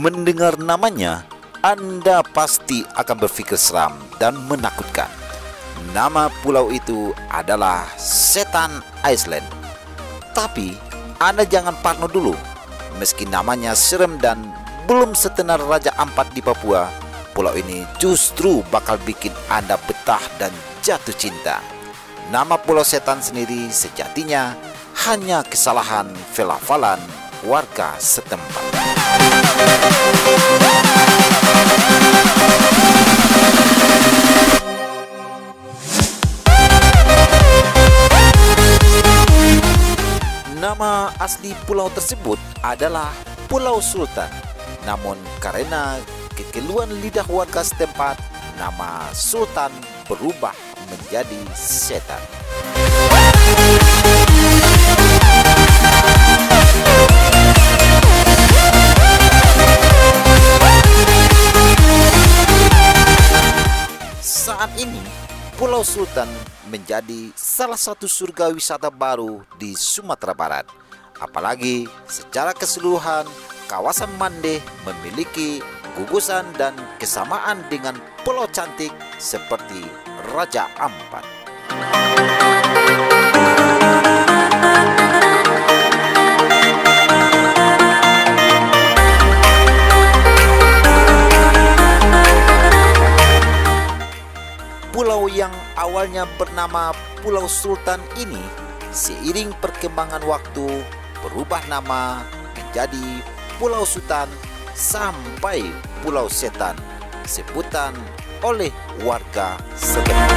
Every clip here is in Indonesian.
Mendengar namanya, Anda pasti akan berpikir seram dan menakutkan. Nama pulau itu adalah Setan Island. Tapi Anda jangan parno dulu. Meski namanya serem dan belum setenar Raja Ampat di Papua, pulau ini justru bakal bikin Anda betah dan jatuh cinta. Nama Pulau Setan sendiri sejatinya hanya kesalahan pelafalan warga setempat. Nama asli pulau tersebut adalah Pulau Sultan. Namun karena kekeluhan lidah warga setempat, nama Sultan berubah menjadi Setan. Saat ini, Pulau Sultan menjadi salah satu surga wisata baru di Sumatera Barat. Apalagi secara keseluruhan, kawasan Mande memiliki gugusan dan kesamaan dengan pulau cantik seperti Raja Ampat. Pulau yang awalnya bernama Pulau Sultan ini seiring perkembangan waktu berubah nama menjadi Pulau Sultan sampai Pulau Setan, sebutan oleh warga setempat.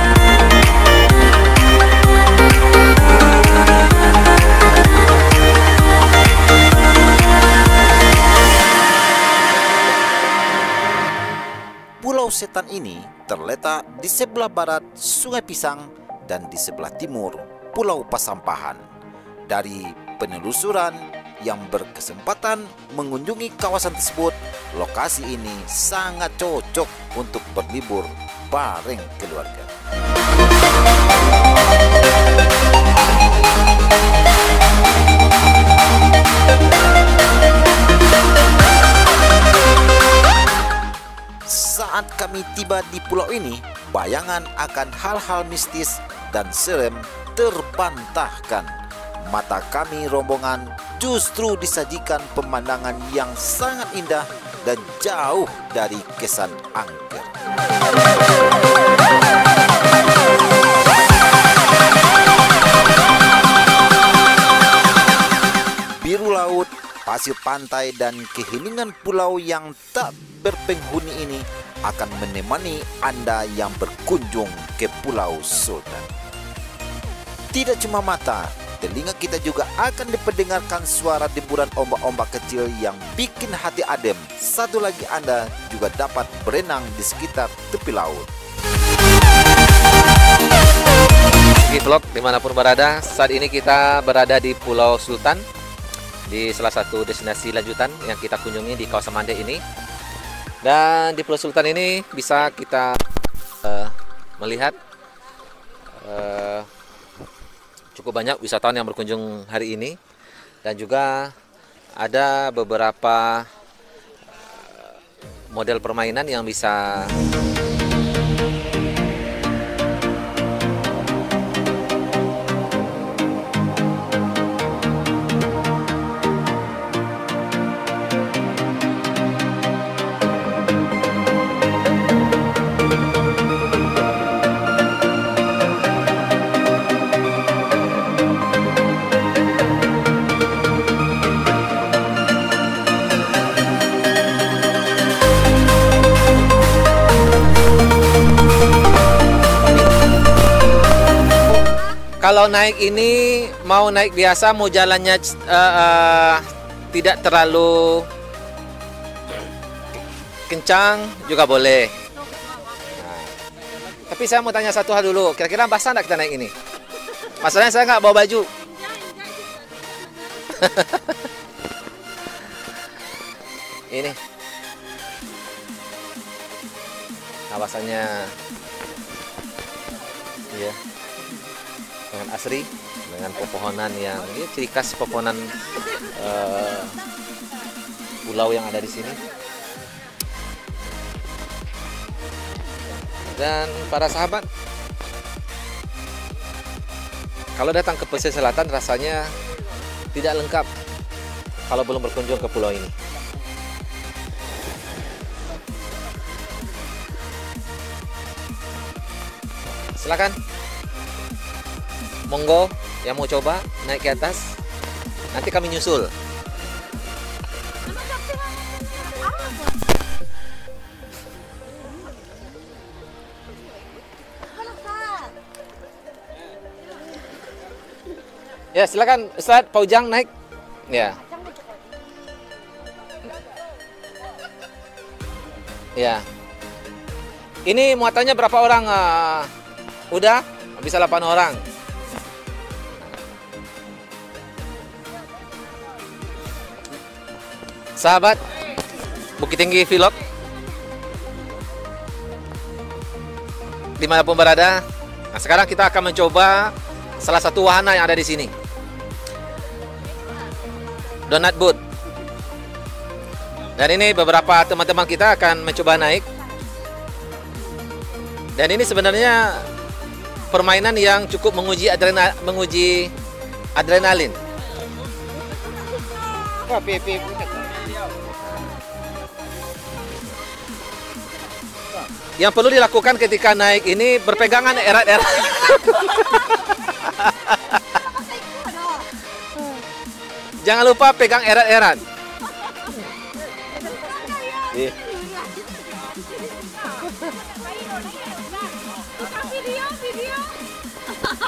Pulau Setan ini terletak di sebelah barat Sungai Pisang dan di sebelah timur Pulau Pasampahan. Dari penelusuran yang berkesempatan mengunjungi kawasan tersebut, lokasi ini sangat cocok untuk berlibur bareng keluarga. Saat kami tiba di pulau ini, bayangan akan hal-hal mistis dan serem terbantahkan. Mata kami rombongan justru disajikan pemandangan yang sangat indah dan jauh dari kesan angker. Biru laut, pasir pantai dan keheningan pulau yang tak berpenghuni ini akan menemani Anda yang berkunjung ke Pulau Sultan. Tidak cuma mata, telinga kita juga akan diperdengarkan suara deburan ombak-ombak kecil yang bikin hati adem. Satu lagi Anda juga dapat berenang di sekitar tepi laut. Vlog dimanapun berada, saat ini kita berada di Pulau Sultan, di salah satu destinasi lanjutan yang kita kunjungi di kawasan Mande ini. Dan di Pulau Sultan ini bisa kita melihat cukup banyak wisatawan yang berkunjung hari ini, dan juga ada beberapa model permainan yang bisa kalau naik ini, mau naik biasa, mau jalannya tidak terlalu kencang juga boleh. Nah, tapi saya mau tanya satu hal dulu, kira-kira basah nggak kita naik ini? Masalahnya saya nggak bawa baju. Ini kawasannya, ya, dengan asri, dengan pepohonan yang ciri khas pepohonan pulau yang ada di sini. Dan para sahabat, kalau datang ke pesisir selatan rasanya tidak lengkap kalau belum berkunjung ke pulau ini. Silakan, monggo yang mau coba naik ke atas, nanti kami nyusul. Ya, silakan Ustadz Pak Ujang naik. Ya. Ya. Ini muatannya berapa orang? Udah bisa 8 orang. Sahabat Bukit Tinggi Vlog, dimanapun berada. Nah, sekarang kita akan mencoba salah satu wahana yang ada di sini. Donut Boat. Dan ini beberapa teman-teman kita akan mencoba naik. Dan ini sebenarnya permainan yang cukup menguji adrenalin. Yang perlu dilakukan ketika naik ini berpegangan erat-erat. Jangan lupa pegang erat-erat.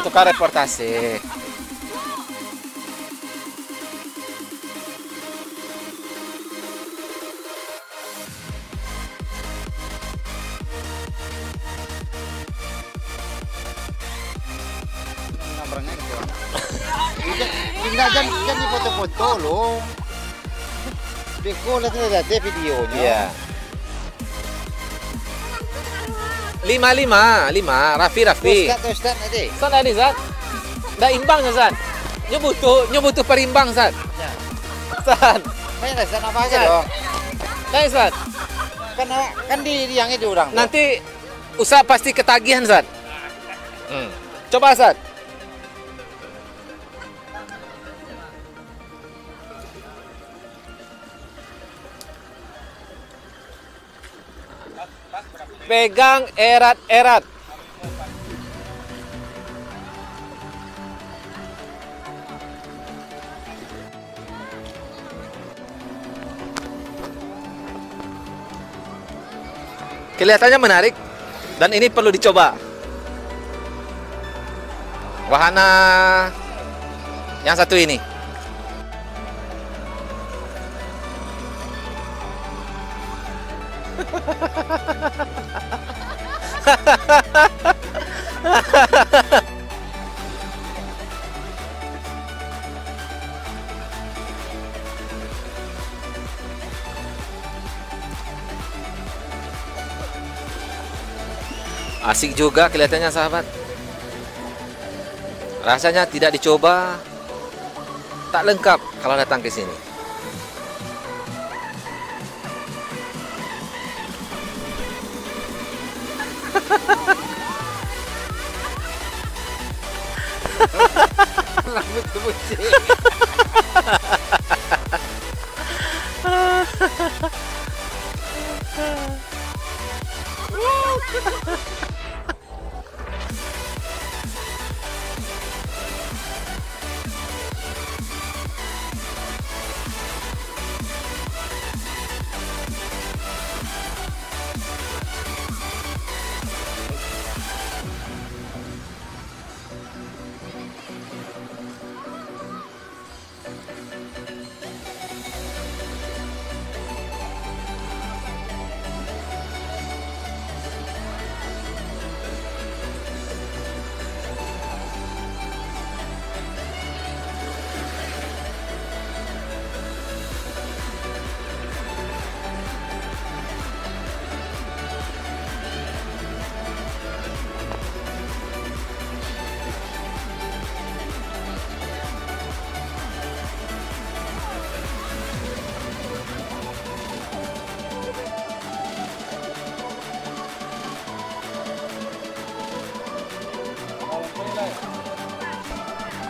Tukar reportase. Jangan foto-foto loh. Beko lah ada videonya. Iya. 5 Raffi. Ustaz nanti. Ustaz tadi, Ustaz. Dah imbang, Ustaz. Nyo butuh perimbang, Ustaz. Ustaz. Main Ustaz apa aja dong. Nah, Ustaz. Kan di yang itu orang. Nanti Ustaz pasti ketagihan, Ustaz. Coba, Ustaz. Pegang erat-erat. Kelihatannya menarik dan ini perlu dicoba. Wahana yang satu ini. Asik juga kelihatannya, sahabat. Rasanya tidak dicoba tak lengkap kalau datang ke sini.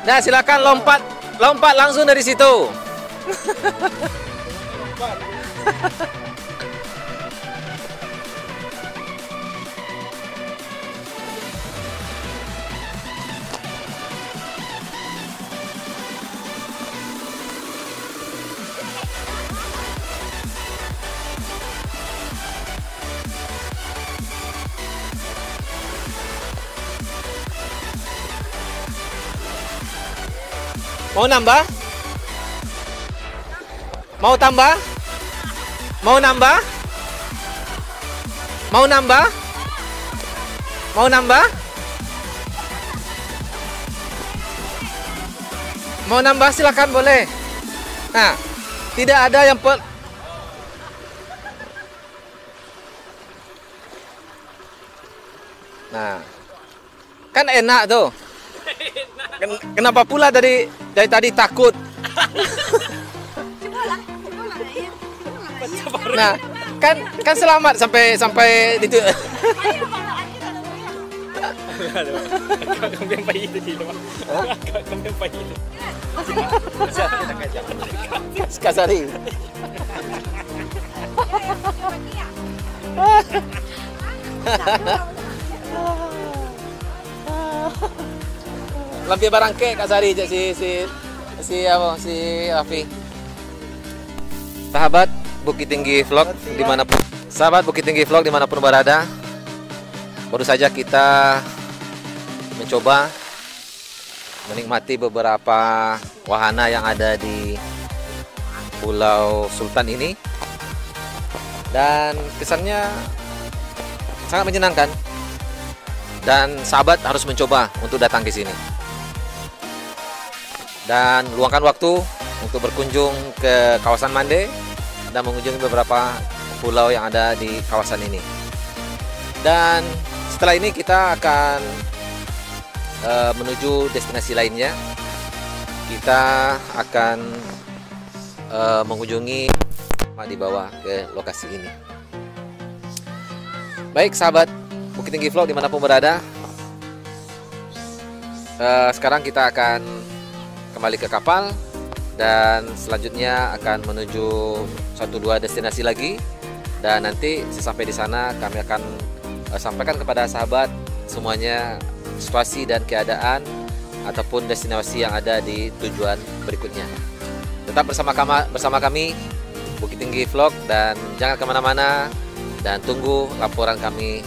Nah, silakan lompat, lompat langsung dari situ. Mau nambah? Mau tambah? Mau nambah? Mau nambah? Mau nambah? Mau nambah silakan boleh. Nah, tidak ada yang Nah, kan enak tuh. Kenapa pula dari tadi takut? Nah, kan selamat sampai itu. Kasari. Lebih barangke Kak Sari si Afi. Sahabat Bukit Tinggi Vlog dimanapun berada, baru saja kita mencoba menikmati beberapa wahana yang ada di Pulau Sultan ini, dan kesannya sangat menyenangkan, dan sahabat harus mencoba untuk datang ke sini dan luangkan waktu untuk berkunjung ke kawasan Mande dan mengunjungi beberapa pulau yang ada di kawasan ini. Dan setelah ini kita akan menuju destinasi lainnya. Kita akan mengunjungi di bawah ke lokasi ini. Baik sahabat Bukit Tinggi Vlog dimanapun berada, sekarang kita akan kembali ke kapal dan selanjutnya akan menuju 1-2 destinasi lagi, dan nanti sesampai di sana kami akan sampaikan kepada sahabat semuanya situasi dan keadaan ataupun destinasi yang ada di tujuan berikutnya. Tetap bersama kami Bukit Tinggi Vlog, dan jangan kemana-mana, dan tunggu laporan kami